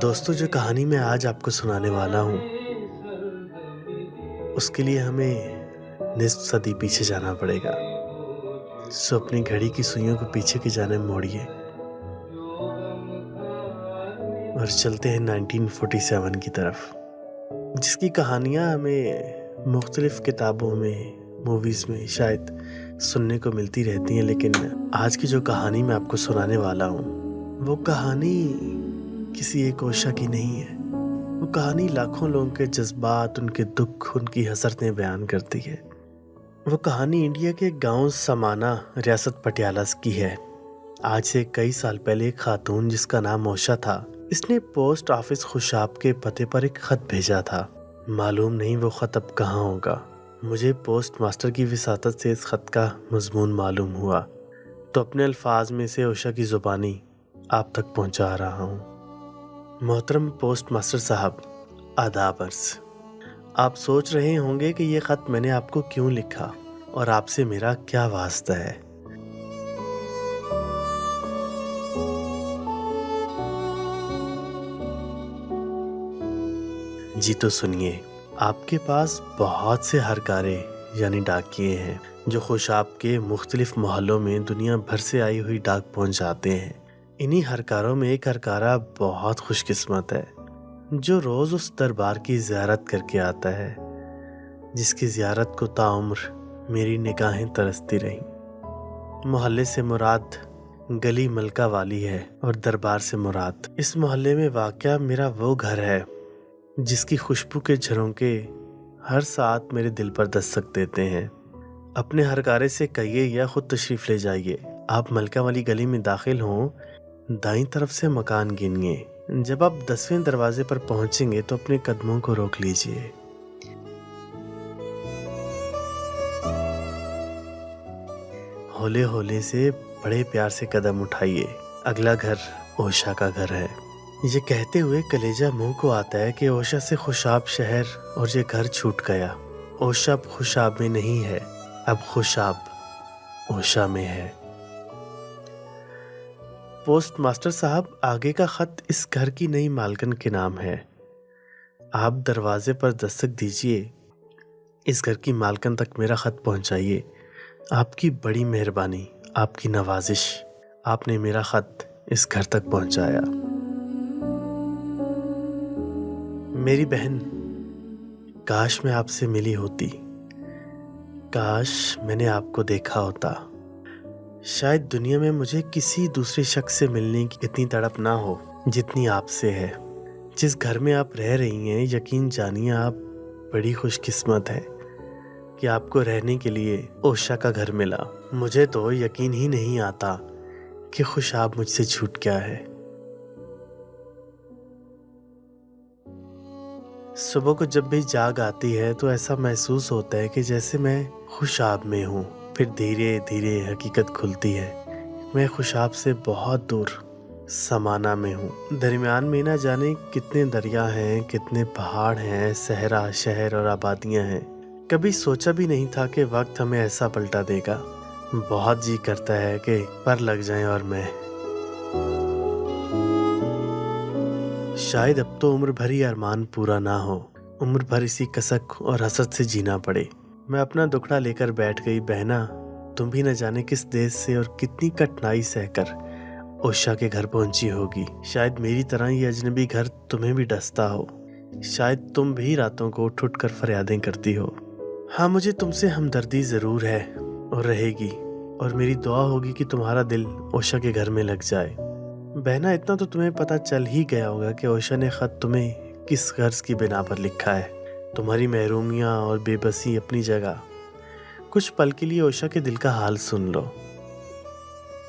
دوستوں، جو کہانی میں آج آپ کو سنانے والا ہوں اس کے لیے ہمیں نصف صدی پیچھے جانا پڑے گا۔ سو اپنی گھڑی کی سوئیوں کو پیچھے کی جانب موڑیے اور چلتے ہیں 1947 کی طرف، جس کی کہانیاں ہمیں مختلف کتابوں میں، موویز میں شاید سننے کو ملتی رہتی ہیں، لیکن آج کی جو کہانی میں آپ کو سنانے والا ہوں وہ کہانی کسی ایک اوشا کی نہیں ہے۔ وہ کہانی لاکھوں لوگوں کے جذبات، ان کے دکھ، ان کی حسرتیں بیان کرتی ہے۔ وہ کہانی انڈیا کے گاؤں سمانا، ریاست پٹیالہ کی ہے۔ آج سے کئی سال پہلے ایک خاتون جس کا نام اوشا تھا، اس نے پوسٹ آفس خوشاب کے پتے پر ایک خط بھیجا تھا۔ معلوم نہیں وہ خط اب کہاں ہوگا۔ مجھے پوسٹ ماسٹر کی وساطت سے اس خط کا مضمون معلوم ہوا، تو اپنے الفاظ میں سے اوشا کی زبانی آپ تک پہنچا رہا ہوں۔ محترم پوسٹ ماسٹر صاحب، آداب عرض۔ آپ سوچ رہے ہوں گے کہ یہ خط میں نے آپ کو کیوں لکھا اور آپ سے میرا کیا واسطہ ہے۔ جی تو سنیے، آپ کے پاس بہت سے ہرکارے یعنی ڈاکیے ہیں جو خوشاب کے مختلف محلوں میں دنیا بھر سے آئی ہوئی ڈاک پہنچاتے ہیں۔ انہی ہرکاروں میں ایک ہرکارہ بہت خوش قسمت ہے جو روز اس دربار کی زیارت کر کے آتا ہے جس کی زیارت کو تاعمر میری نگاہیں ترستی رہیں۔ محلے سے مراد گلی ملکہ والی ہے اور دربار سے مراد اس محلے میں واقع میرا وہ گھر ہے جس کی خوشبو کے جھرونکے ہر ساتھ میرے دل پر دستک دیتے ہیں۔ اپنے ہرکارے سے کہیے یا خود تشریف لے جائیے۔ آپ ملکہ والی گلی میں داخل ہوں، دائیں طرف سے مکان گنیے۔ جب آپ 10ویں دروازے پر پہنچیں گے تو اپنے قدموں کو روک لیجیے۔ ہولے ہولے سے بڑے پیار سے قدم اٹھائیے۔ اگلا گھر اوشا کا گھر ہے۔ یہ کہتے ہوئے کلیجہ منہ کو آتا ہے کہ اوشا سے خوشاب شہر اور یہ گھر چھوٹ گیا۔ اوشا اب خوشاب میں نہیں ہے، اب خوشاب اوشا میں ہے۔ پوسٹ ماسٹر صاحب، آگے کا خط اس گھر کی نئی مالکن کے نام ہے۔ آپ دروازے پر دستک دیجئے، اس گھر کی مالکن تک میرا خط پہنچائیے۔ آپ کی بڑی مہربانی، آپ کی نوازش، آپ نے میرا خط اس گھر تک پہنچایا۔ میری بہن، کاش میں آپ سے ملی ہوتی، کاش میں نے آپ کو دیکھا ہوتا۔ شاید دنیا میں مجھے کسی دوسرے شخص سے ملنے کی اتنی تڑپ نہ ہو جتنی آپ سے ہے۔ جس گھر میں آپ رہ رہی ہیں، یقین جانیے آپ بڑی خوش قسمت ہے کہ آپ کو رہنے کے لیے اوشا کا گھر ملا۔ مجھے تو یقین ہی نہیں آتا کہ خوشاب مجھ سے چھوٹ گیا ہے۔ صبح کو جب بھی جاگ آتی ہے تو ایسا محسوس ہوتا ہے کہ جیسے میں خوشاب میں ہوں۔ پھر دھیرے دھیرے حقیقت کھلتی ہے، میں خوشاب سے بہت دور سمانا میں ہوں۔ درمیان میں نہ جانے کتنے دریا ہیں، کتنے پہاڑ ہیں، صحرا، شہر اور آبادیاں ہیں۔ کبھی سوچا بھی نہیں تھا کہ وقت ہمیں ایسا پلٹا دے گا۔ بہت جی کرتا ہے کہ پر لگ جائیں اور میں شاید اب تو عمر بھر ہی ارمان پورا نہ ہو، عمر بھر اسی کسک اور حسرت سے جینا پڑے۔ میں اپنا دکھڑا لے کر بیٹھ گئی۔ بہنا، تم بھی نہ جانے کس دیس سے اور کتنی کٹنائی سہ کر اوشا کے گھر پہنچی ہوگی۔ شاید میری طرح یہ اجنبی گھر تمہیں بھی ڈستا ہو، شاید تم بھی راتوں کو اٹھ اٹھ کر فریادیں کرتی ہو۔ ہاں، مجھے تم سے ہمدردی ضرور ہے اور رہے گی، اور میری دعا ہوگی کہ تمہارا دل اوشا کے گھر میں لگ جائے۔ بہنا، اتنا تو تمہیں پتہ چل ہی گیا ہوگا کہ اوشا نے خط تمہیں کس غرض کی بنا پر لکھا ہے۔ تمہاری محرومیاں اور بے بسی اپنی جگہ، کچھ پل کے لیے اوشا کے دل کا حال سن لو۔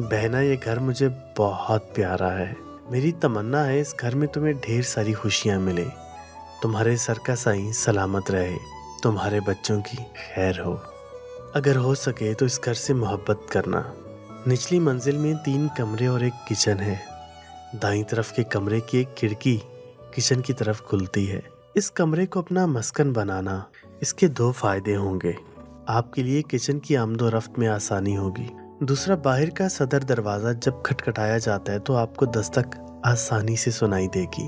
بہنا، یہ گھر مجھے بہت پیارا ہے۔ میری تمنا ہے اس گھر میں تمہیں ڈھیر ساری خوشیاں ملے، تمہارے سر کا سائیں سلامت رہے، تمہارے بچوں کی خیر ہو۔ اگر ہو سکے تو اس گھر سے محبت کرنا۔ نچلی منزل میں 3 کمرے اور ایک کچن ہے۔ دائیں طرف کے کمرے کی ایک کھڑکی کچن کی طرف کھلتی ہے۔ اس کمرے کو اپنا مسکن بنانا، اس کے 2 فائدے ہوں گے۔ آپ کے لیے کچن کی آمد و رفت میں آسانی ہوگی۔ دوسرا، باہر کا صدر دروازہ جب کھٹکھٹایا جاتا ہے تو آپ کو دستک آسانی سے سنائی دے گی۔